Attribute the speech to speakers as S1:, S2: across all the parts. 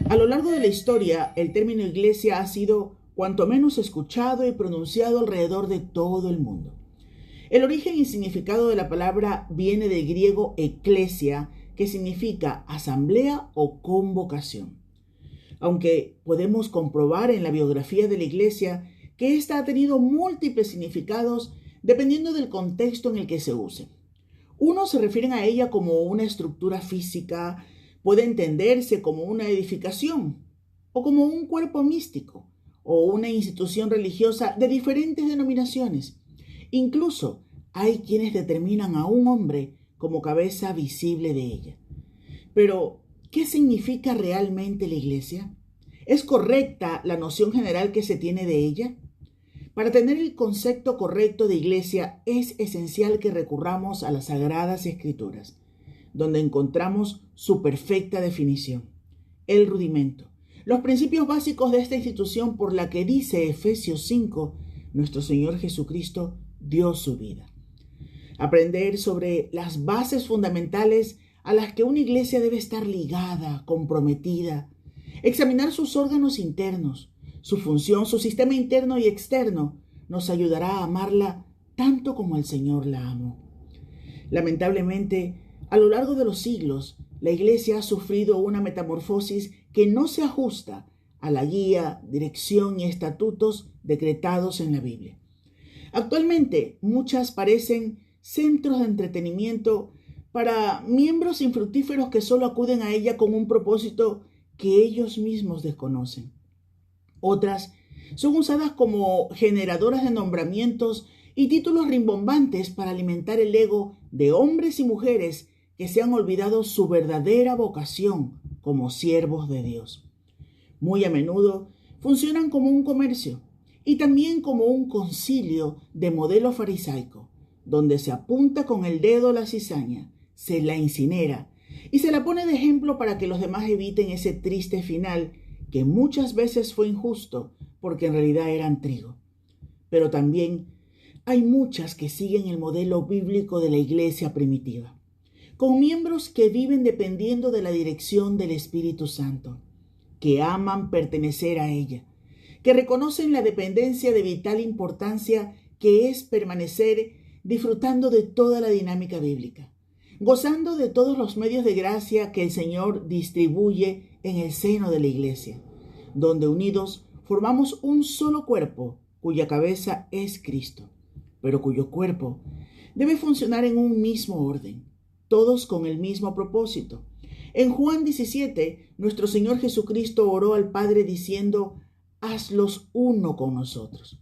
S1: A lo largo de la historia, el término iglesia ha sido cuanto menos escuchado y pronunciado alrededor de todo el mundo. El origen y significado de la palabra viene del griego eklesia, que significa asamblea o convocación. Aunque podemos comprobar en la biografía de la iglesia que ésta ha tenido múltiples significados dependiendo del contexto en el que se use. Unos se refieren a ella como una estructura física, puede entenderse como una edificación o como un cuerpo místico o una institución religiosa de diferentes denominaciones. Incluso hay quienes determinan a un hombre como cabeza visible de ella. Pero, ¿qué significa realmente la iglesia? ¿Es correcta la noción general que se tiene de ella? Para tener el concepto correcto de iglesia es esencial que recurramos a las Sagradas Escrituras, donde encontramos su perfecta definición, el rudimento, los principios básicos de esta institución por la que dice Efesios 5, nuestro Señor Jesucristo dio su vida. Aprender sobre las bases fundamentales a las que una iglesia debe estar ligada, comprometida, examinar sus órganos internos, su función, su sistema interno y externo, nos ayudará a amarla tanto como el Señor la amó. Lamentablemente, a lo largo de los siglos, la iglesia ha sufrido una metamorfosis que no se ajusta a la guía, dirección y estatutos decretados en la Biblia. Actualmente, muchas parecen centros de entretenimiento para miembros infructíferos que solo acuden a ella con un propósito que ellos mismos desconocen. Otras son usadas como generadoras de nombramientos y títulos rimbombantes para alimentar el ego de hombres y mujeres que se han olvidado su verdadera vocación como siervos de Dios. Muy a menudo funcionan como un comercio y también como un concilio de modelo farisaico, donde se apunta con el dedo la cizaña, se la incinera y se la pone de ejemplo para que los demás eviten ese triste final que muchas veces fue injusto porque en realidad eran trigo. Pero también hay muchas que siguen el modelo bíblico de la iglesia primitiva, con miembros que viven dependiendo de la dirección del Espíritu Santo, que aman pertenecer a ella, que reconocen la dependencia de vital importancia que es permanecer disfrutando de toda la dinámica bíblica, gozando de todos los medios de gracia que el Señor distribuye en el seno de la iglesia, donde unidos formamos un solo cuerpo cuya cabeza es Cristo, pero cuyo cuerpo debe funcionar en un mismo orden, todos con el mismo propósito. En Juan 17, nuestro Señor Jesucristo oró al Padre diciendo: hazlos uno con nosotros.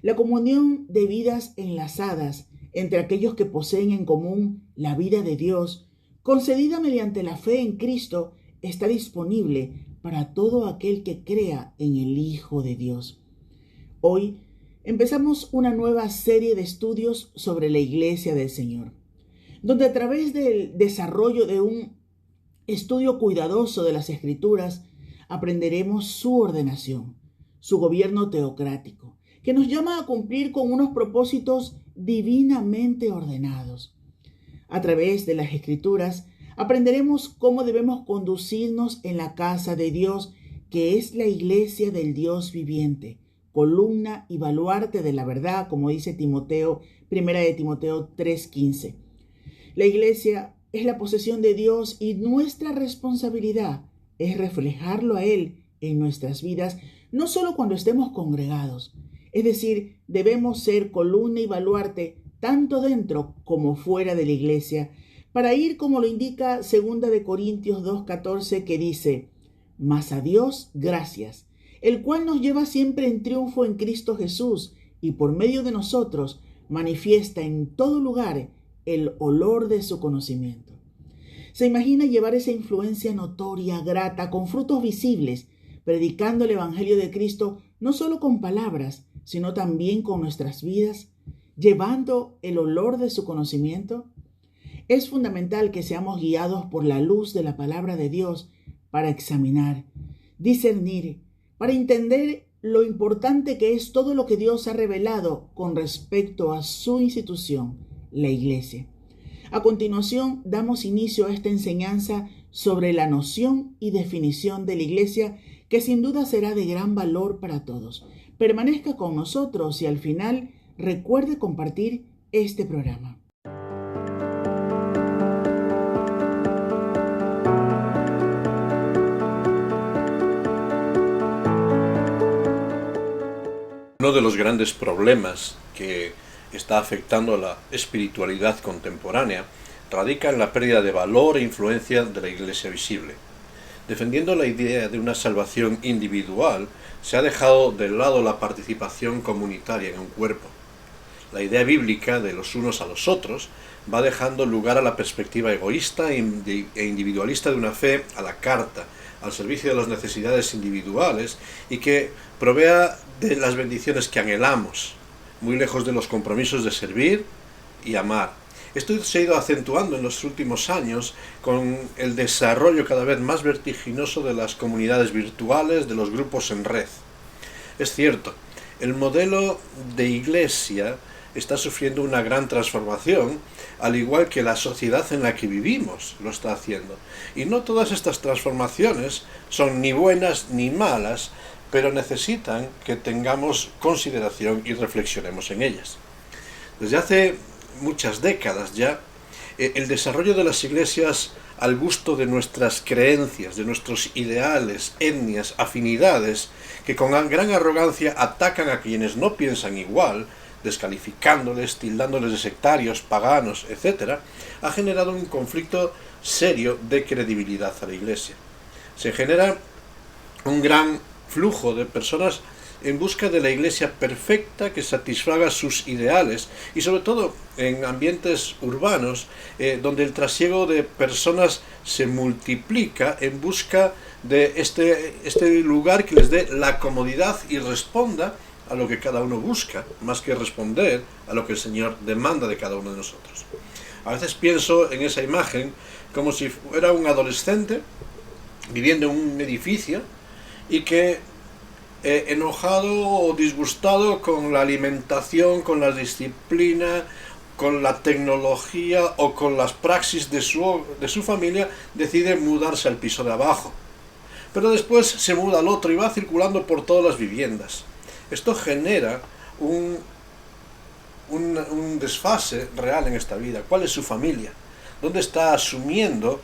S1: La comunión de vidas enlazadas entre aquellos que poseen en común la vida de Dios, concedida mediante la fe en Cristo, está disponible para todo aquel que crea en el Hijo de Dios. Hoy empezamos una nueva serie de estudios sobre la Iglesia del Señor, donde a través del desarrollo de un estudio cuidadoso de las Escrituras aprenderemos su ordenación, su gobierno teocrático, que nos llama a cumplir con unos propósitos divinamente ordenados. A través de las Escrituras aprenderemos cómo debemos conducirnos en la casa de Dios, que es la iglesia del Dios viviente, columna y baluarte de la verdad, como dice Timoteo, 1 de Timoteo 3:15. La iglesia es la posesión de Dios y nuestra responsabilidad es reflejarlo a Él en nuestras vidas, no solo cuando estemos congregados. Es decir, debemos ser columna y baluarte tanto dentro como fuera de la iglesia, para ir como lo indica 2 de Corintios 2:14, que dice: mas a Dios gracias, el cual nos lleva siempre en triunfo en Cristo Jesús, y por medio de nosotros manifiesta en todo lugar el olor de su conocimiento. Se imagina llevar esa influencia notoria, grata, con frutos visibles, predicando el Evangelio de Cristo no solo con palabras, sino también con nuestras vidas, llevando el olor de su conocimiento. Es fundamental que seamos guiados por la luz de la palabra de Dios para examinar, discernir, para entender lo importante que es todo lo que Dios ha revelado con respecto a su institución, la Iglesia. A continuación, damos inicio a esta enseñanza sobre la noción y definición de la Iglesia, que sin duda será de gran valor para todos. Permanezca con nosotros y al final recuerde compartir este programa.
S2: Uno de los grandes problemas que está afectando a la espiritualidad contemporánea radica en la pérdida de valor e influencia de la Iglesia visible. Defendiendo la idea de una salvación individual, se ha dejado de lado la participación comunitaria en un cuerpo. La idea bíblica de los unos a los otros va dejando lugar a la perspectiva egoísta e individualista de una fe a la carta, al servicio de las necesidades individuales y que provea de las bendiciones que anhelamos, muy lejos de los compromisos de servir y amar. Esto se ha ido acentuando en los últimos años con el desarrollo cada vez más vertiginoso de las comunidades virtuales, de los grupos en red. Es cierto, el modelo de iglesia está sufriendo una gran transformación, al igual que la sociedad en la que vivimos lo está haciendo. Y no todas estas transformaciones son ni buenas ni malas, pero necesitan que tengamos consideración y reflexionemos en ellas. Desde hace muchas décadas ya, el desarrollo de las iglesias al gusto de nuestras creencias, de nuestros ideales, etnias, afinidades, que con gran arrogancia atacan a quienes no piensan igual, descalificándoles, tildándoles de sectarios, paganos, etc., ha generado un conflicto serio de credibilidad a la Iglesia. Se genera un gran flujo de personas en busca de la Iglesia perfecta que satisfaga sus ideales y sobre todo en ambientes urbanos donde el trasiego de personas se multiplica en busca de este lugar que les dé la comodidad y responda a lo que cada uno busca, más que responder a lo que el Señor demanda de cada uno de nosotros. A veces pienso en esa imagen como si fuera un adolescente viviendo en un edificio y que enojado o disgustado con la alimentación, con la disciplina, con la tecnología o con las praxis de su familia, decide mudarse al piso de abajo. Pero después se muda al otro y va circulando por todas las viviendas. Esto genera un desfase real en esta vida. ¿Cuál es su familia? ¿Dónde está asumiendo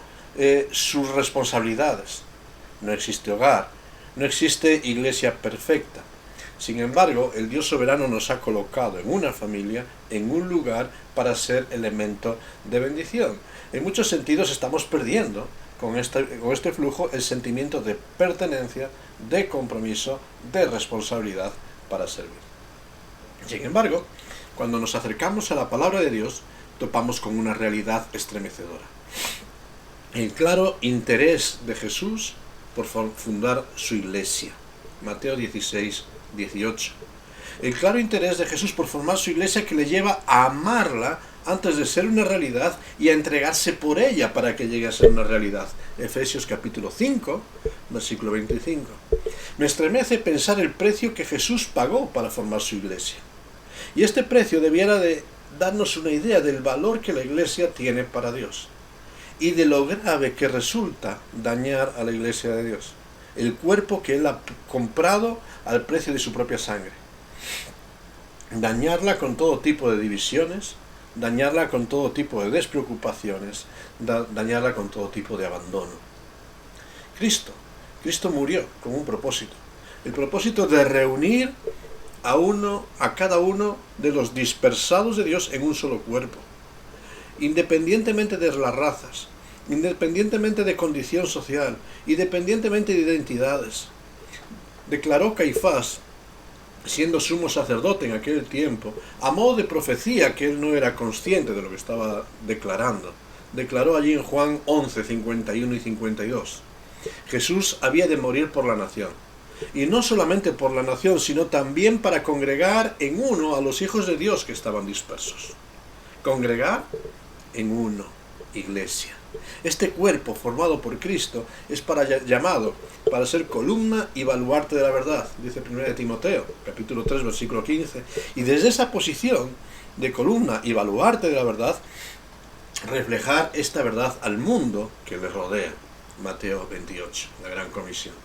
S2: sus responsabilidades? No existe hogar, no existe iglesia perfecta. Sin embargo, el Dios soberano nos ha colocado en una familia, en un lugar, para ser elemento de bendición. En muchos sentidos estamos perdiendo con este flujo el sentimiento de pertenencia, de compromiso, de responsabilidad para servir. Sin embargo, cuando nos acercamos a la palabra de Dios, topamos con una realidad estremecedora. El claro interés de Jesús por fundar su iglesia. Mateo 16, 18. El claro interés de Jesús por formar su iglesia que le lleva a amarla antes de ser una realidad y a entregarse por ella para que llegue a ser una realidad. Efesios capítulo 5, versículo 25. Me estremece pensar el precio que Jesús pagó para formar su iglesia. Y este precio debiera de darnos una idea del valor que la iglesia tiene para Dios y de lo grave que resulta dañar a la iglesia de Dios, el cuerpo que Él ha comprado al precio de su propia sangre. Dañarla con todo tipo de divisiones, dañarla con todo tipo de despreocupaciones, dañarla con todo tipo de abandono. Cristo murió con un propósito, el propósito de reunir a cada uno de los dispersados de Dios en un solo cuerpo, independientemente de las razas, independientemente de condición social, independientemente de identidades. Declaró Caifás, siendo sumo sacerdote en aquel tiempo, a modo de profecía que él no era consciente de lo que estaba declarando. Declaró allí en Juan 11, 51 y 52. Jesús había de morir por la nación. Y no solamente por la nación, sino también para congregar en uno a los hijos de Dios que estaban dispersos. Congregar en uno, iglesia. Este cuerpo formado por Cristo es llamado para ser columna y baluarte de la verdad, dice 1 Timoteo, capítulo 3, versículo 15. Y desde esa posición de columna y baluarte de la verdad, reflejar esta verdad al mundo que le rodea. Mateo 28, la gran comisión.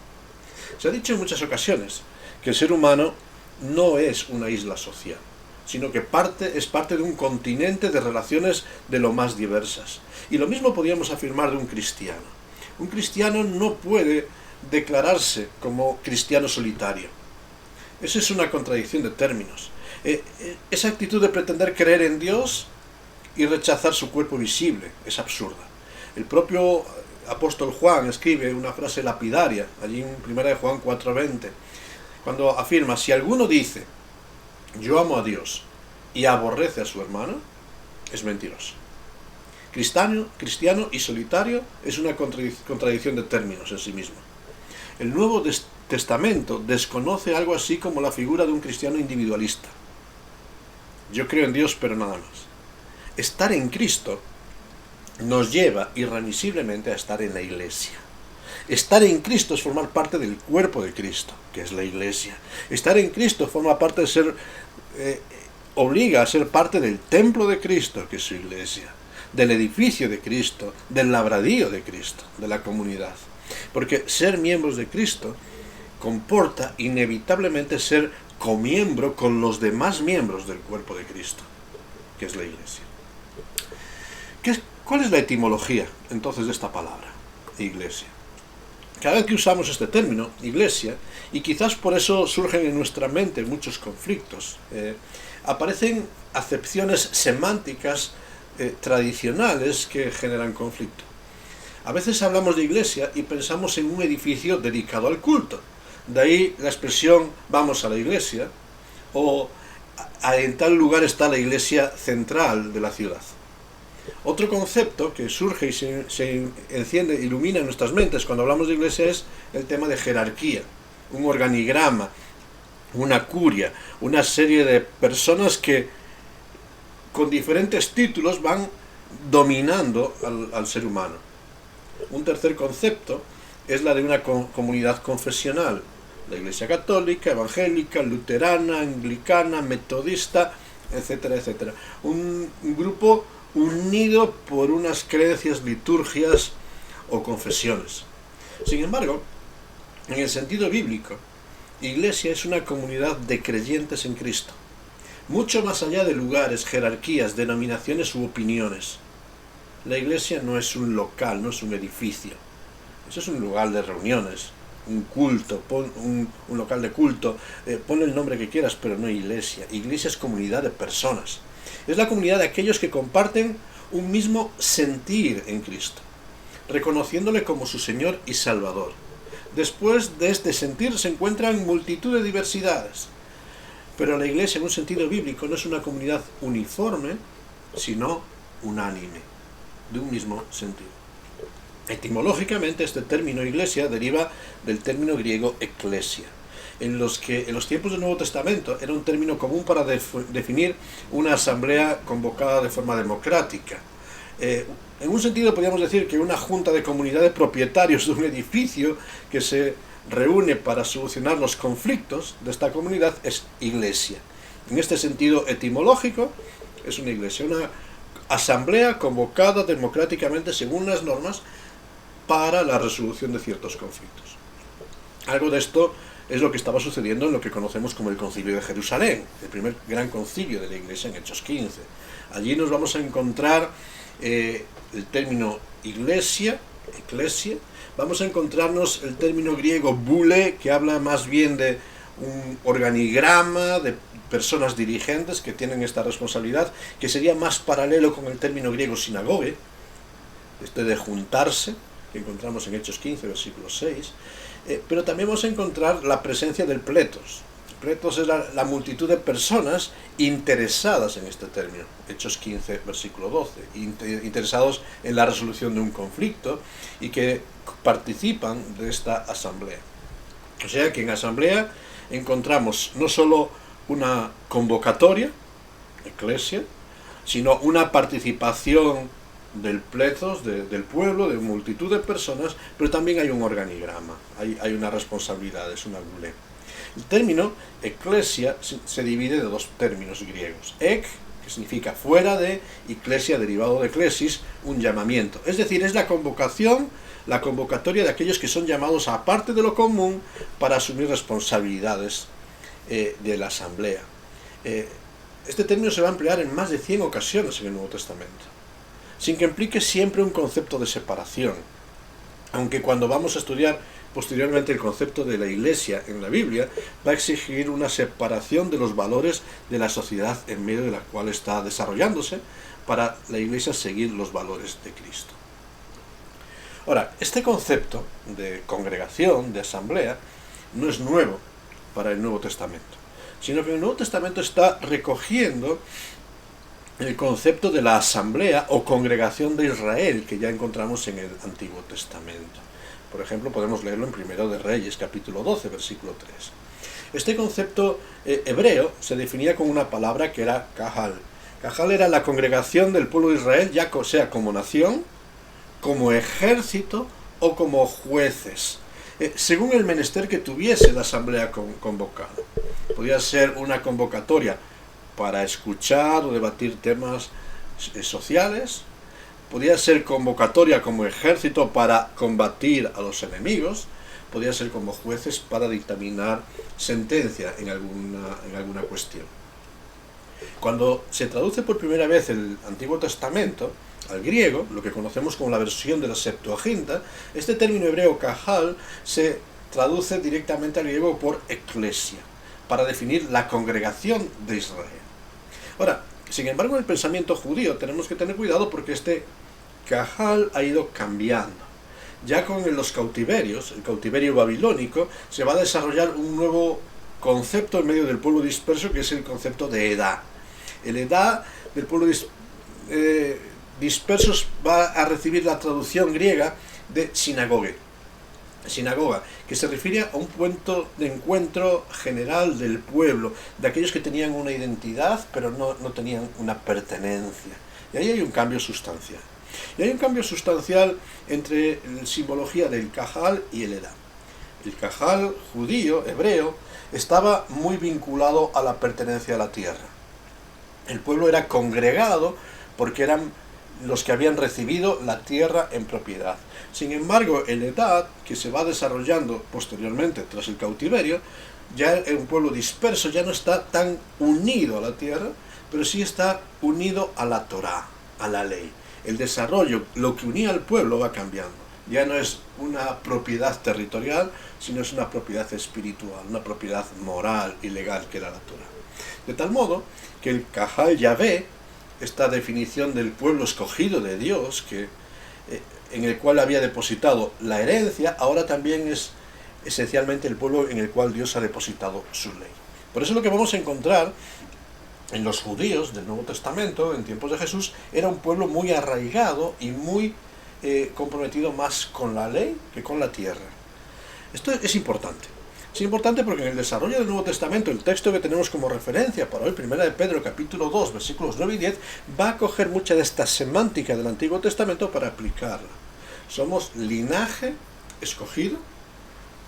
S2: Se ha dicho en muchas ocasiones que el ser humano no es una isla social, sino que es parte de un continente de relaciones de lo más diversas. Y lo mismo podríamos afirmar de un cristiano. Un cristiano no puede declararse como cristiano solitario. Esa es una contradicción de términos. Esa actitud de pretender creer en Dios y rechazar su cuerpo visible es absurda. El propio apóstol Juan escribe una frase lapidaria, allí en 1 Juan 4:20, cuando afirma: si alguno dice, yo amo a Dios, y aborrece a su hermano, es mentiroso. Cristiano y solitario es una contradicción de términos en sí mismo. El Nuevo Testamento desconoce algo así como la figura de un cristiano individualista. Yo creo en Dios, pero nada más. Estar en Cristo nos lleva irremisiblemente a estar en la Iglesia. Estar en Cristo es formar parte del cuerpo de Cristo, que es la Iglesia. Estar en Cristo forma parte de ser, obliga a ser parte del templo de Cristo, que es su Iglesia, del edificio de Cristo, del labradío de Cristo, de la comunidad. Porque ser miembros de Cristo comporta inevitablemente ser comiembro con los demás miembros del cuerpo de Cristo, que es la Iglesia. ¿Cuál es la etimología entonces de esta palabra, Iglesia? Cada vez que usamos este término, Iglesia, y quizás por eso surgen en nuestra mente muchos conflictos, aparecen acepciones semánticas tradicionales que generan conflicto. A veces hablamos de iglesia y pensamos en un edificio dedicado al culto. De ahí la expresión vamos a la iglesia, o en tal lugar está la iglesia central de la ciudad. Otro concepto que surge y se enciende, ilumina en nuestras mentes cuando hablamos de iglesia es el tema de jerarquía, un organigrama, una curia, una serie de personas que con diferentes títulos van dominando al ser humano. Un tercer concepto es la de una comunidad confesional, la Iglesia católica, evangélica, luterana, anglicana, metodista, etcétera, etcétera. Un grupo unido por unas creencias, liturgias o confesiones. Sin embargo, en el sentido bíblico, Iglesia es una comunidad de creyentes en Cristo, mucho más allá de lugares, jerarquías, denominaciones u opiniones. La Iglesia no es un local, no es un edificio. Eso es un lugar de reuniones, un culto, un local de culto, ponle el nombre que quieras, pero no iglesia. Iglesia es comunidad de personas. Es la comunidad de aquellos que comparten un mismo sentir en Cristo, reconociéndole como su Señor y Salvador. Después de este sentir se encuentran multitud de diversidades, pero la Iglesia en un sentido bíblico no es una comunidad uniforme, sino unánime, de un mismo sentido. Etimológicamente este término iglesia deriva del término griego eklesia, en los tiempos del Nuevo Testamento era un término común para definir una asamblea convocada de forma democrática. En un sentido podríamos decir que una junta de comunidad de propietarios de un edificio que se reúne para solucionar los conflictos de esta comunidad es iglesia. En este sentido etimológico es una iglesia, una asamblea convocada democráticamente según las normas para la resolución de ciertos conflictos. Algo de esto es lo que estaba sucediendo en lo que conocemos como el Concilio de Jerusalén, el primer gran concilio de la Iglesia en Hechos 15. Allí nos vamos a encontrar el término iglesia, eclesia, vamos a encontrarnos el término griego boule, que habla más bien de un organigrama de personas dirigentes que tienen esta responsabilidad, que sería más paralelo con el término griego sinagoge, de juntarse, que encontramos en Hechos 15, versículo 6, pero también vamos a encontrar la presencia del pletos. Pletos es la multitud de personas interesadas en este término, Hechos 15, versículo 12, interesados en la resolución de un conflicto y que participan de esta asamblea. O sea que en asamblea encontramos no solo una convocatoria, eclesia, sino una participación del plethos, del pueblo, de multitud de personas, pero también hay un organigrama, hay una responsabilidad, es una gule. El término eclesia se divide de dos términos griegos, ek, que significa fuera de, y klesia, derivado de klesis, un llamamiento. Es decir, es la convocación, la convocatoria de aquellos que son llamados aparte de lo común para asumir responsabilidades de la asamblea. Este término se va a emplear en más de 100 ocasiones en el Nuevo Testamento, sin que implique siempre un concepto de separación, aunque cuando vamos a estudiar posteriormente el concepto de la iglesia en la Biblia, va a exigir una separación de los valores de la sociedad en medio de la cual está desarrollándose, para la iglesia seguir los valores de Cristo. Ahora, este concepto de congregación, de asamblea, no es nuevo para el Nuevo Testamento, sino que el Nuevo Testamento está recogiendo el concepto de la asamblea o congregación de Israel que ya encontramos en el Antiguo Testamento. Por ejemplo, podemos leerlo en Primero de Reyes, capítulo 12, versículo 3. Este concepto hebreo se definía con una palabra que era kahal. Kahal era la congregación del pueblo de Israel, ya sea como nación, como ejército o como jueces, según el menester que tuviese la asamblea convocada. Podía ser una convocatoria para escuchar o debatir temas sociales, podía ser convocatoria como ejército para combatir a los enemigos, podía ser como jueces para dictaminar sentencia en alguna cuestión. Cuando se traduce por primera vez el Antiguo Testamento al griego, lo que conocemos como la versión de la Septuaginta, este término hebreo kahal se traduce directamente al griego por eclesia, para definir la congregación de Israel. Ahora, sin embargo, en el pensamiento judío tenemos que tener cuidado porque este kahal ha ido cambiando. Ya con los cautiverios, el cautiverio babilónico, se va a desarrollar un nuevo concepto en medio del pueblo disperso, que es el concepto de edad. El edad del pueblo dispersos va a recibir la traducción griega de sinagoga, que se refiere a un punto de encuentro general del pueblo, de aquellos que tenían una identidad pero no tenían una pertenencia. Y ahí hay un cambio sustancial. Y hay un cambio sustancial entre la simbología del kahal y el edad. El kahal judío, hebreo, estaba muy vinculado a la pertenencia a la tierra. El pueblo era congregado porque eran los que habían recibido la tierra en propiedad. Sin embargo, el edad, que se va desarrollando posteriormente tras el cautiverio, ya un pueblo disperso ya no está tan unido a la tierra, pero sí está unido a la Torá, a la ley. El desarrollo, lo que unía al pueblo va cambiando. Ya no es una propiedad territorial, sino es una propiedad espiritual, una propiedad moral y legal que era la Torá. De tal modo que el kahal Yahvé, esta definición del pueblo escogido de Dios, en el cual había depositado la herencia, ahora también es esencialmente el pueblo en el cual Dios ha depositado su ley. Por eso lo que vamos a encontrar en los judíos del Nuevo Testamento, en tiempos de Jesús, era un pueblo muy arraigado y muy comprometido más con la ley que con la tierra. Esto es importante. Es importante porque en el desarrollo del Nuevo Testamento, el texto que tenemos como referencia para hoy, 1 de Pedro, capítulo 2, versículos 9 y 10, va a coger mucha de esta semántica del Antiguo Testamento para aplicarla. Somos linaje escogido,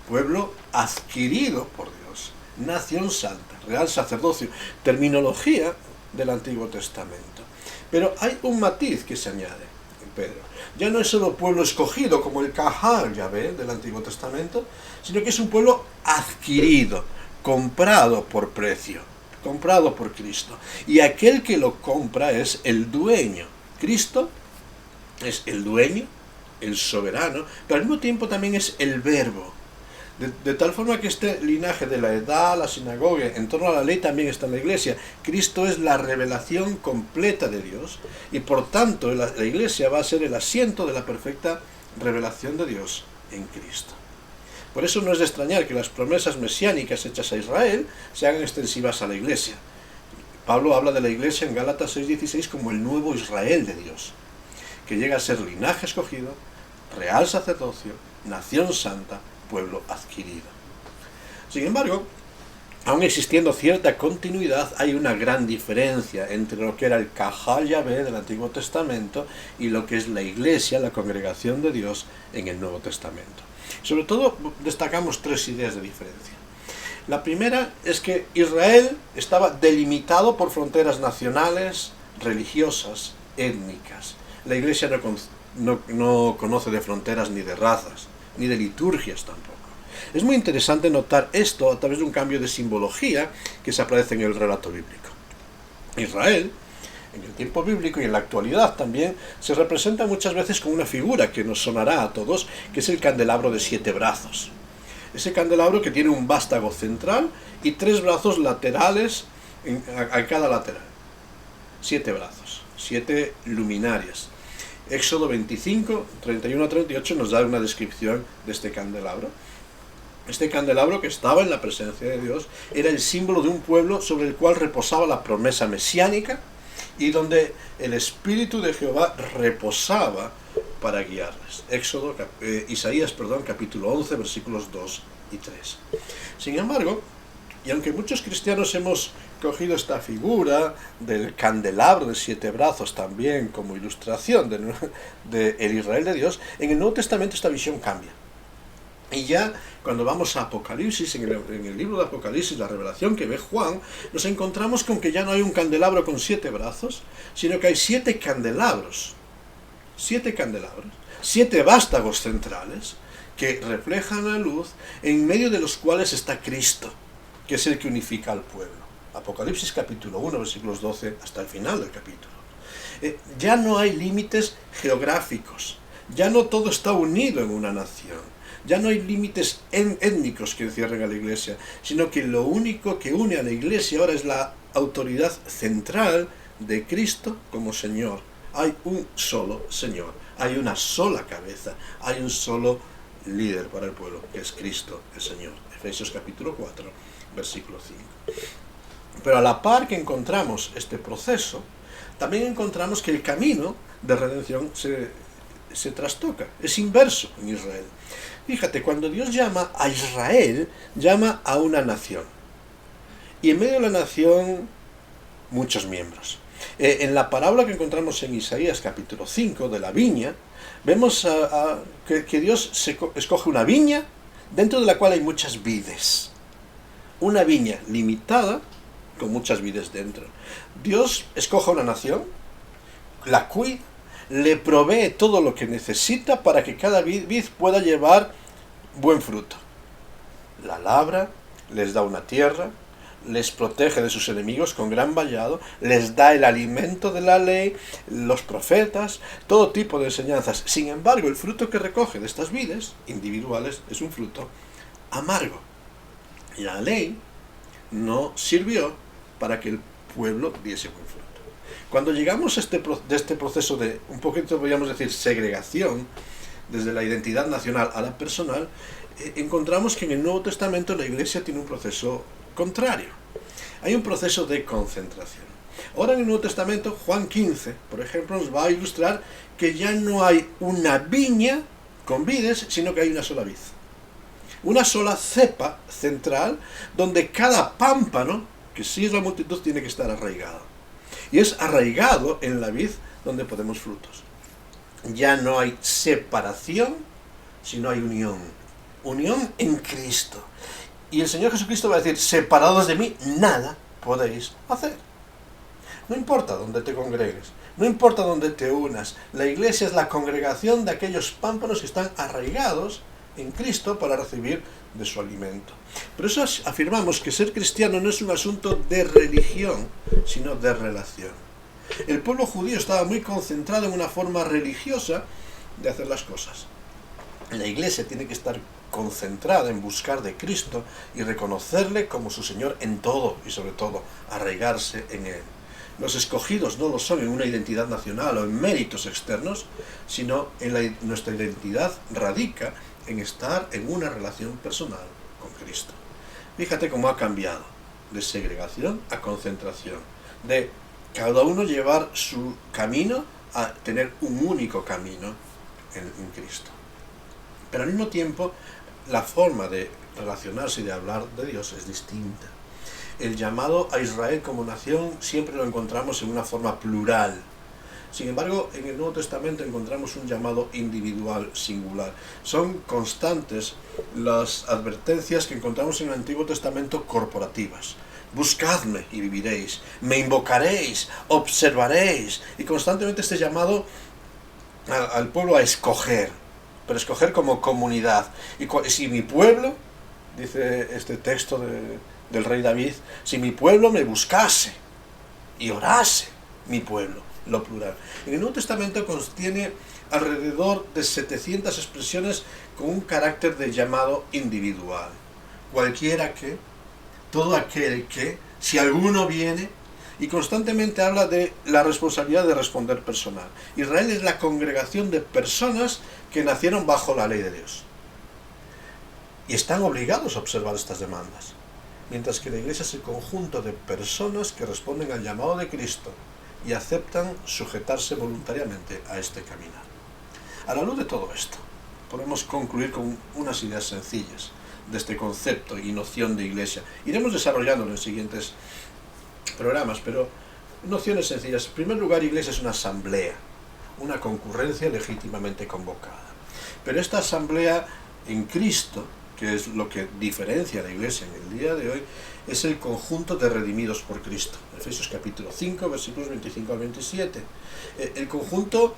S2: pueblo adquirido por Dios, nación santa, real sacerdocio, terminología del Antiguo Testamento. Pero hay un matiz que se añade en Pedro. Ya no es solo pueblo escogido como el kahal Yahvé del Antiguo Testamento, sino que es un pueblo adquirido, comprado por precio, comprado por Cristo. Y aquel que lo compra es el dueño. Cristo es el dueño, el soberano, pero al mismo tiempo también es el verbo. De tal forma que este linaje de la edad, la sinagoga, en torno a la ley también está en la iglesia. Cristo es la revelación completa de Dios y por tanto la iglesia va a ser el asiento de la perfecta revelación de Dios en Cristo. Por eso no es de extrañar que las promesas mesiánicas hechas a Israel se hagan extensivas a la iglesia. Pablo habla de la iglesia en Gálatas 6:16 como el nuevo Israel de Dios, que llega a ser linaje escogido, real sacerdocio, nación santa, pueblo adquirido. Sin embargo, Aun existiendo cierta continuidad, hay una gran diferencia entre lo que era el Kahal Yahvé del Antiguo Testamento y lo que es la Iglesia, la congregación de Dios en el Nuevo Testamento. Sobre todo destacamos 3 ideas de diferencia. La primera es que Israel estaba delimitado por fronteras nacionales, religiosas, étnicas. La Iglesia no conoce de fronteras ni de razas, ni de liturgias tampoco. Es muy interesante notar esto a través de un cambio de simbología que se aparece en el relato bíblico. Israel, en el tiempo bíblico y en la actualidad también, se representa muchas veces con una figura que nos sonará a todos, que es el candelabro de 7 brazos. Ese candelabro que tiene un vástago central y 3 brazos laterales a cada lateral. 7 brazos, 7 luminarias. Éxodo 25, 31 a 38 nos da una descripción de este candelabro. Este candelabro, que estaba en la presencia de Dios, era el símbolo de un pueblo sobre el cual reposaba la promesa mesiánica y donde el Espíritu de Jehová reposaba para guiarles. Isaías, capítulo 11, versículos 2 y 3. Sin embargo, y aunque muchos cristianos hemos cogido esta figura del candelabro de 7 brazos también como ilustración de el Israel de Dios, en el Nuevo Testamento esta visión cambia. Y ya cuando vamos a Apocalipsis, en el libro de Apocalipsis, la revelación que ve Juan, nos encontramos con que ya no hay un candelabro con 7 brazos, sino que hay 7 candelabros. 7 candelabros, 7 vástagos centrales que reflejan la luz, en medio de los cuales está Cristo, que es el que unifica al pueblo. Apocalipsis capítulo 1, versículos 12 hasta el final del capítulo. Ya no hay límites geográficos, ya no todo está unido en una nación. Ya no hay límites étnicos que encierren a la Iglesia, sino que lo único que une a la Iglesia ahora es la autoridad central de Cristo como Señor. Hay un solo Señor, hay una sola cabeza, hay un solo líder para el pueblo, que es Cristo el Señor. Efesios capítulo 4, versículo 5. Pero a la par que encontramos este proceso, también encontramos que el camino de redención se trastoca, es inverso en Israel. Fíjate, cuando Dios llama a Israel, llama a una nación. Y en medio de la nación, muchos miembros. En la parábola que encontramos en Isaías capítulo 5, de la viña, vemos que Dios escoge una viña dentro de la cual hay muchas vides. Una viña limitada con muchas vides dentro. Dios escoge una nación, la cuida, le provee todo lo que necesita para que cada vid pueda llevar buen fruto. La labra, les da una tierra, les protege de sus enemigos con gran vallado, les da el alimento de la ley, los profetas, todo tipo de enseñanzas. Sin embargo, el fruto que recoge de estas vides individuales es un fruto amargo. Y la ley no sirvió para que el pueblo diese buen fruto. Cuando llegamos a este proceso de, un poquito podríamos decir, segregación, desde la identidad nacional a la personal, encontramos que en el Nuevo Testamento la Iglesia tiene un proceso contrario. Hay un proceso de concentración. Ahora en el Nuevo Testamento, Juan 15, por ejemplo, nos va a ilustrar que ya no hay una viña con vides, sino que hay una sola vid. Una sola cepa central, donde cada pámpano, que sí es la multitud, tiene que estar arraigado. Y es arraigado en la vid donde podemos frutos. Ya no hay separación, sino hay unión. Unión en Cristo. Y el Señor Jesucristo va a decir, separados de mí, nada podéis hacer. No importa dónde te congregues, no importa dónde te unas. La Iglesia es la congregación de aquellos pámpanos que están arraigados en Cristo para recibir de su alimento. Por eso afirmamos que ser cristiano no es un asunto de religión, sino de relación. El pueblo judío estaba muy concentrado en una forma religiosa de hacer las cosas. La Iglesia tiene que estar concentrada en buscar de Cristo y reconocerle como su Señor en todo y sobre todo arraigarse en Él. Los escogidos no lo son en una identidad nacional o en méritos externos, sino en nuestra identidad radica en estar en una relación personal con Cristo. Fíjate cómo ha cambiado de segregación a concentración, de cada uno llevar su camino a tener un único camino en Cristo. Pero al mismo tiempo, la forma de relacionarse y de hablar de Dios es distinta. El llamado a Israel como nación siempre lo encontramos en una forma plural. Sin embargo, en el Nuevo Testamento encontramos un llamado individual, singular. Son constantes las advertencias que encontramos en el Antiguo Testamento corporativas. Buscadme y viviréis, me invocaréis, observaréis. Y constantemente este llamado al pueblo a escoger, pero escoger como comunidad. Y si mi pueblo, dice este texto del rey David, si mi pueblo me buscase y orase, mi pueblo, lo plural. En el Nuevo Testamento contiene alrededor de 700 expresiones con un carácter de llamado individual. Cualquiera que, todo aquel que, si alguno viene, y constantemente habla de la responsabilidad de responder personal. Israel es la congregación de personas que nacieron bajo la ley de Dios y están obligados a observar estas demandas, mientras que la iglesia es el conjunto de personas que responden al llamado de Cristo y aceptan sujetarse voluntariamente a este caminar. A la luz de todo esto, podemos concluir con unas ideas sencillas de este concepto y noción de iglesia. Iremos desarrollándolo en siguientes programas, pero nociones sencillas. En primer lugar, iglesia es una asamblea, una concurrencia legítimamente convocada. Pero esta asamblea en Cristo, que es lo que diferencia a la iglesia en el día de hoy, es el conjunto de redimidos por Cristo. Efesios capítulo 5, versículos 25 al 27. El conjunto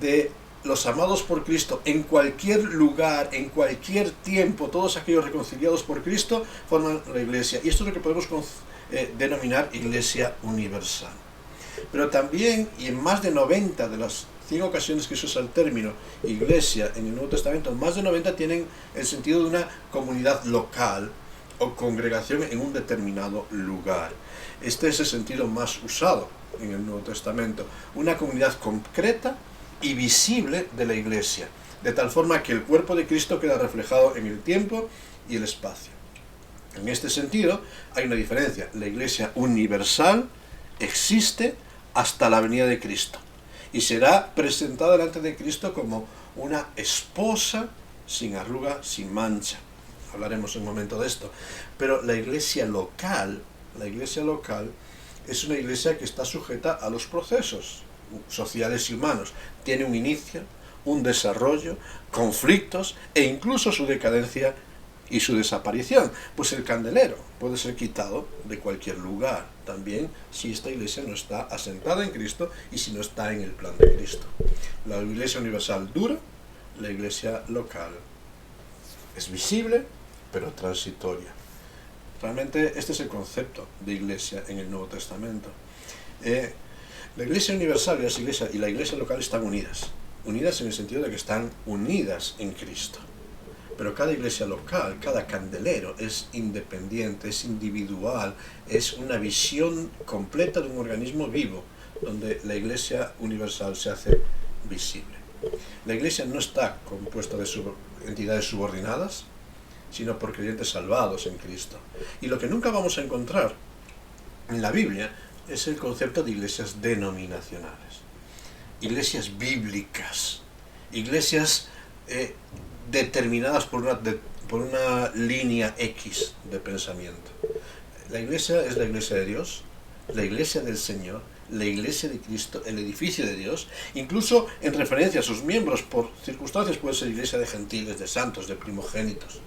S2: de los amados por Cristo en cualquier lugar, en cualquier tiempo, todos aquellos reconciliados por Cristo, forman la iglesia. Y esto es lo que podemos denominar iglesia universal. Pero también, y en más de 90 de las 100 ocasiones que se usa el término iglesia en el Nuevo Testamento, más de 90 tienen el sentido de una comunidad local o congregación en un determinado lugar. Este es el sentido más usado en el Nuevo Testamento, una comunidad concreta y visible de la iglesia, de tal forma que el cuerpo de Cristo queda reflejado en el tiempo y el espacio. En este sentido, hay una diferencia. La iglesia universal existe hasta la venida de Cristo y será presentada delante de Cristo como una esposa sin arruga, sin mancha. Hablaremos en un momento de esto. Pero la iglesia local es una iglesia que está sujeta a los procesos sociales y humanos. Tiene un inicio, un desarrollo, conflictos e incluso su decadencia y su desaparición. Pues el candelero puede ser quitado de cualquier lugar también si esta iglesia no está asentada en Cristo y si no está en el plan de Cristo. La iglesia universal dura, la iglesia local es visible pero transitoria. Realmente este es el concepto de iglesia en el Nuevo Testamento. La iglesia universal y la iglesia local están unidas en el sentido de que están unidas en Cristo. Pero cada iglesia local, cada candelero es independiente, es individual, es una visión completa de un organismo vivo, donde la iglesia universal se hace visible. La iglesia no está compuesta de entidades subordinadas, sino por creyentes salvados en Cristo. Y lo que nunca vamos a encontrar en la Biblia es el concepto de iglesias denominacionales, iglesias bíblicas, iglesias determinadas por una línea X de pensamiento. La iglesia es la iglesia de Dios, la iglesia del Señor, la iglesia de Cristo, el edificio de Dios, incluso en referencia a sus miembros, por circunstancias puede ser iglesia de gentiles, de santos, de primogénitos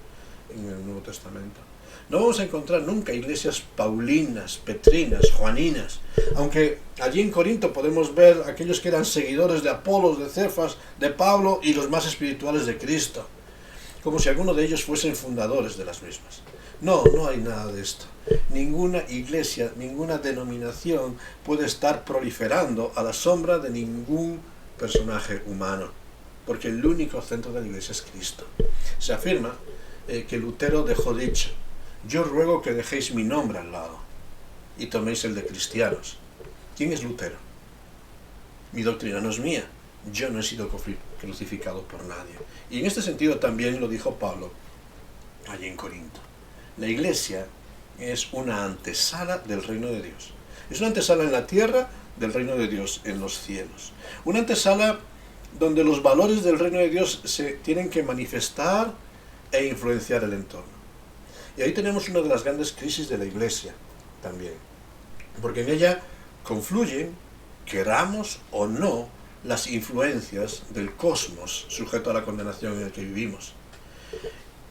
S2: en el Nuevo Testamento. No vamos a encontrar nunca iglesias paulinas, petrinas, juaninas, aunque allí en Corinto podemos ver aquellos que eran seguidores de Apolos, de Cefas, de Pablo y los más espirituales de Cristo, como si alguno de ellos fuesen fundadores de las mismas. No hay nada de esto. Ninguna iglesia, ninguna denominación puede estar proliferando a la sombra de ningún personaje humano, porque el único centro de la iglesia es Cristo. Se afirma que Lutero dejó dicho: yo ruego que dejéis mi nombre al lado y toméis el de cristianos. ¿Quién es Lutero? Mi doctrina no es mía. Yo no he sido crucificado por nadie. Y en este sentido también lo dijo Pablo allí en Corinto. La iglesia es una antesala del reino de Dios. Es una antesala en la tierra del reino de Dios en los cielos. Una antesala donde los valores del reino de Dios se tienen que manifestar e influenciar el entorno. Y ahí tenemos una de las grandes crisis de la iglesia también, porque en ella confluyen, queramos o no, las influencias del cosmos sujeto a la condenación en el que vivimos.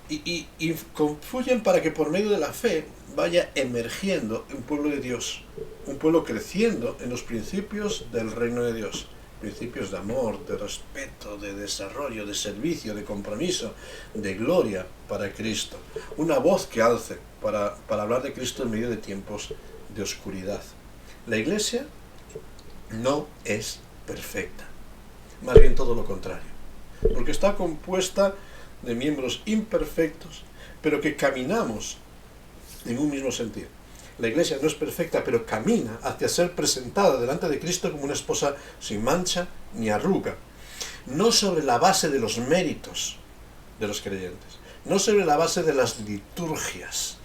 S2: Y confluyen para que por medio de la fe vaya emergiendo un pueblo de Dios, un pueblo creciendo en los principios del reino de Dios, principios de amor, de respeto, de desarrollo, de servicio, de compromiso, de gloria para Cristo, una voz que alce para hablar de Cristo en medio de tiempos de oscuridad. La Iglesia no es perfecta, más bien todo lo contrario, porque está compuesta de miembros imperfectos, pero que caminamos en un mismo sentido. La Iglesia no es perfecta, pero camina hacia ser presentada delante de Cristo como una esposa sin mancha ni arruga, no sobre la base de los méritos de los creyentes, no sobre la base de las liturgias,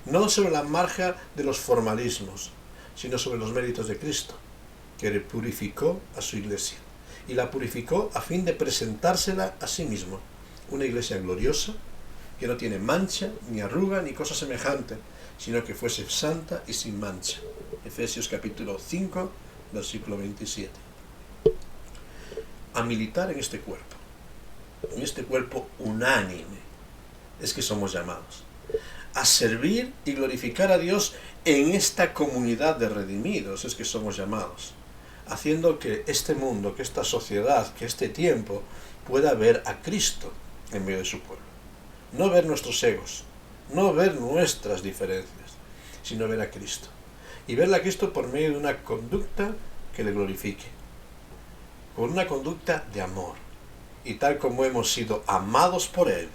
S2: no sobre la margen de los formalismos, sino sobre los méritos de Cristo, que purificó a su Iglesia, y la purificó a fin de presentársela a sí mismo, una Iglesia gloriosa, que no tiene mancha, ni arruga, ni cosa semejante, sino que fuese santa y sin mancha. Efesios capítulo 5, versículo 27. A militar en este cuerpo unánime, es que somos llamados. A servir y glorificar a Dios en esta comunidad de redimidos, es que somos llamados. Haciendo que este mundo, que esta sociedad, que este tiempo pueda ver a Cristo en medio de su pueblo. No ver nuestros egos, no ver nuestras diferencias, sino ver a Cristo. Y verle a Cristo por medio de una conducta que le glorifique, con una conducta de amor. Y tal como hemos sido amados por Él,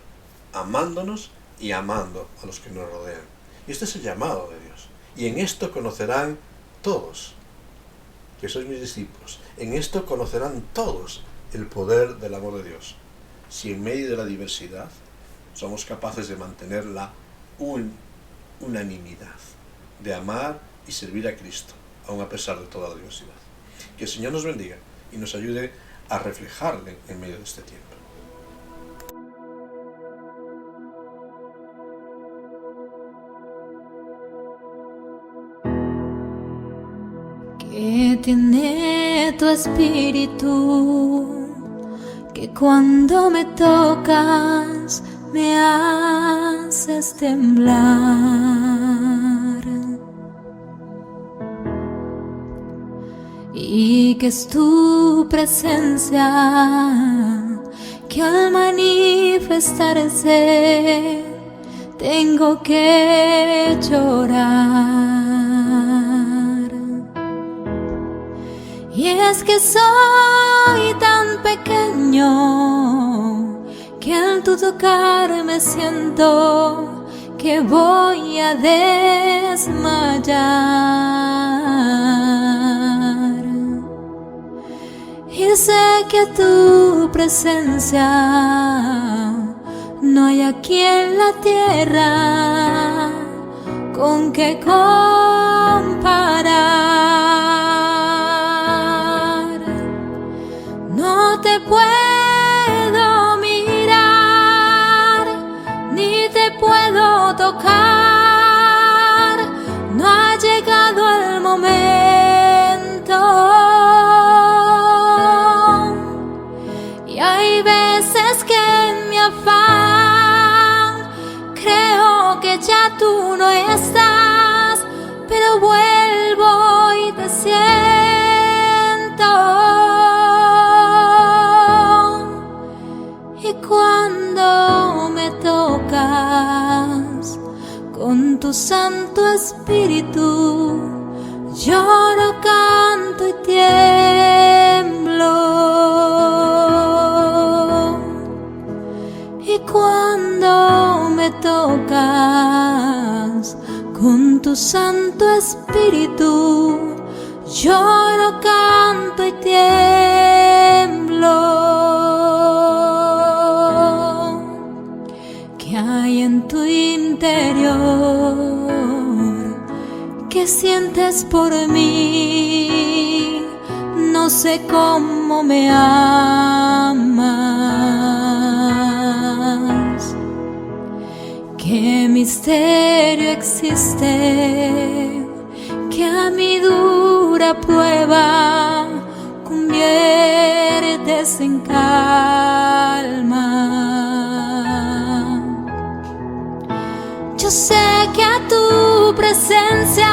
S2: amándonos y amando a los que nos rodean. Y este es el llamado de Dios. Y en esto conocerán todos que sois mis discípulos. En esto conocerán todos el poder del amor de Dios. Si en medio de la diversidad somos capaces de mantener la unanimidad, de amar y servir a Cristo, aun a pesar de toda la diversidad. Que el Señor nos bendiga y nos ayude a reflejarle en medio de este tiempo.
S3: Que tiene tu espíritu, que cuando me tocas me haces temblar, y que es tu presencia que al manifestarse tengo que llorar. Y es que soy tan pequeño que al tu tocarme siento que voy a desmayar. Y sé que tu presencia no hay aquí en la tierra con que comparar. No te puedo mirar, ni te puedo tocar, no ha llegado el momento. Y hay veces que en mi afán creo que ya tú no estás, pero vuelvo y te siento. Y cuando me tocas con tu Santo Espíritu, lloro, canto y tiemblo. Y cuando me tocas con tu Santo Espíritu, lloro, canto y tiemblo. ¿Qué hay en tu interior? ¿Qué sientes por mí? No sé cómo me amas. ¿Qué misterio existe que a mi dura prueba conviertes en calma. Yo sé que a tu presencia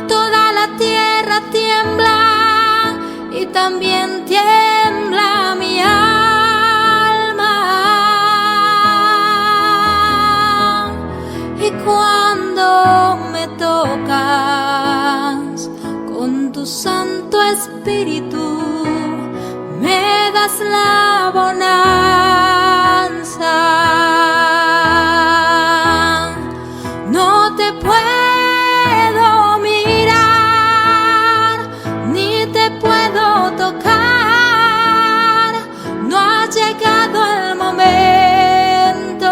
S3: toda la tierra tiembla y también tiembla mi alma. Y cuando me tocas con tu Santo Espíritu, me das la bonanza. No te puedo mirar, ni te puedo tocar, no ha llegado el momento.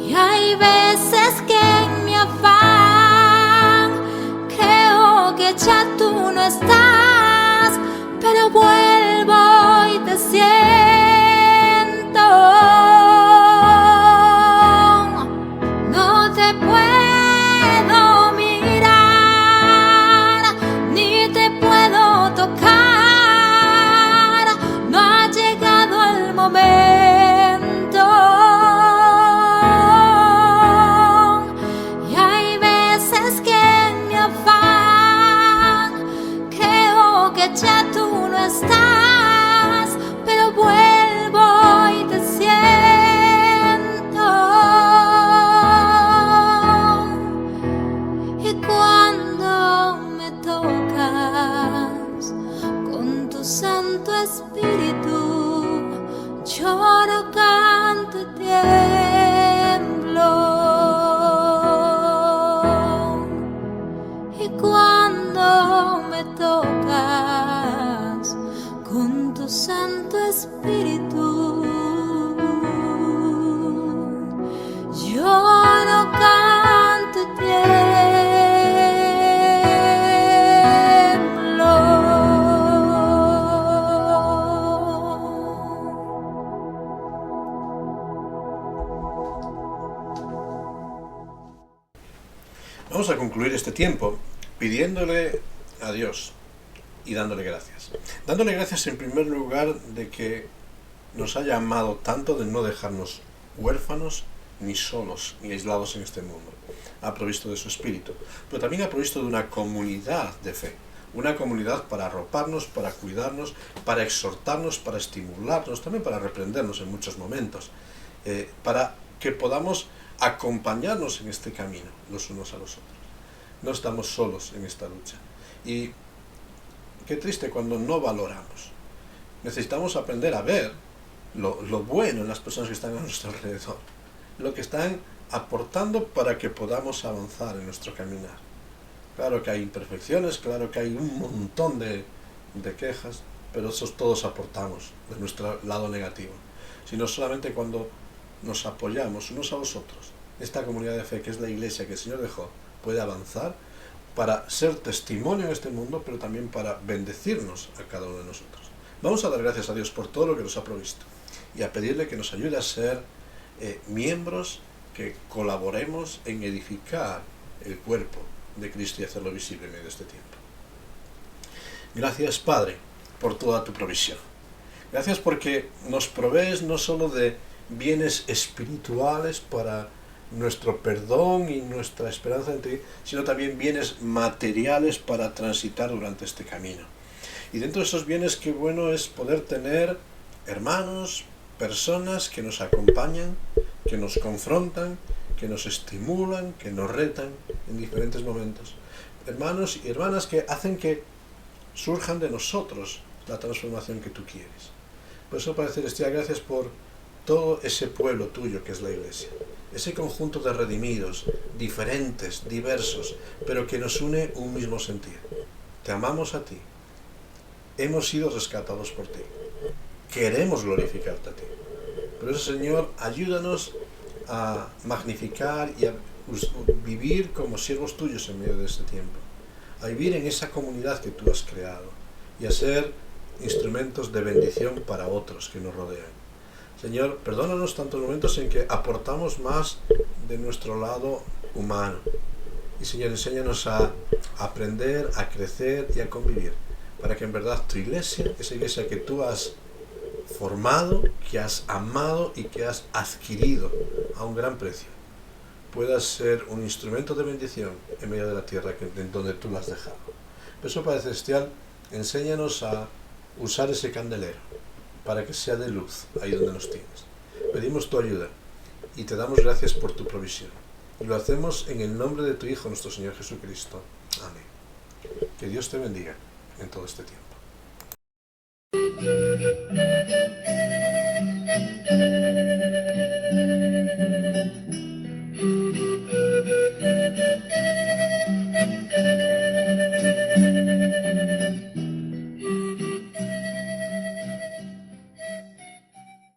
S3: Y hay veces que en mi afán creo que ya tú no estás, pero vuelvo y te siento. No te puedo mirar, ni te puedo tocar, no ha llegado el momento. Y hay veces que en mi afán creo que ya tú no estás, pero vuelvo y te siento. Y cuando me tocas con tu Santo Espíritu, lloro, canto y tiemblo. Y cuando me tocas con tu Santo Espíritu, lloro, canto y tiemblo.
S2: Vamos a concluir este tiempo pidiéndole a Dios y dándole gracias. Dándole gracias en primer lugar de que nos haya amado tanto, de no dejarnos huérfanos, ni solos, ni aislados en este mundo. Ha provisto de su Espíritu, pero también ha provisto de una comunidad de fe. Una comunidad para arroparnos, para cuidarnos, para exhortarnos, para estimularnos, también para reprendernos en muchos momentos, para que podamos acompañarnos en este camino los unos a los otros. No estamos solos en esta lucha. Y qué triste cuando no valoramos. Necesitamos aprender a ver lo bueno en las personas que están a nuestro alrededor, lo que están aportando para que podamos avanzar en nuestro caminar. Claro que hay imperfecciones, claro que hay un montón de quejas, pero esos todos aportamos de nuestro lado negativo. Sino solamente cuando nos apoyamos unos a los otros, esta comunidad de fe que es la iglesia que el Señor dejó, puede avanzar para ser testimonio en este mundo, pero también para bendecirnos a cada uno de nosotros. Vamos a dar gracias a Dios por todo lo que nos ha provisto y a pedirle que nos ayude a ser miembros que colaboremos en edificar el cuerpo de Cristo y hacerlo visible en medio de este tiempo. Gracias, Padre, por toda tu provisión. Gracias porque nos provees no solo de bienes espirituales para nuestro perdón y nuestra esperanza en ti, sino también bienes materiales para transitar durante este camino. Y dentro de esos bienes, qué bueno es poder tener hermanos, personas que nos acompañan, que nos confrontan, que nos estimulan, que nos retan en diferentes momentos. Hermanos y hermanas que hacen que surjan de nosotros la transformación que tú quieres. Por eso, Padre Celestial, gracias por todo ese pueblo tuyo que es la Iglesia. Ese conjunto de redimidos, diferentes, diversos, pero que nos une un mismo sentir. Te amamos a ti. Hemos sido rescatados por ti. Queremos glorificarte a ti. Por eso, Señor, ayúdanos a magnificar y a vivir como siervos tuyos en medio de este tiempo. A vivir en esa comunidad que tú has creado y a ser instrumentos de bendición para otros que nos rodean. Señor, perdónanos tantos momentos en que aportamos más de nuestro lado humano. Y Señor, enséñanos a aprender, a crecer y a convivir, para que en verdad tu iglesia, esa iglesia que tú has formado, que has amado y que has adquirido a un gran precio, pueda ser un instrumento de bendición en medio de la tierra en donde tú la has dejado. Por eso, Padre Celestial, enséñanos a usar ese candelero para que sea de luz ahí donde nos tienes. Pedimos tu ayuda y te damos gracias por tu provisión. Y lo hacemos en el nombre de tu Hijo, nuestro Señor Jesucristo. Amén. Que Dios te bendiga en todo este tiempo.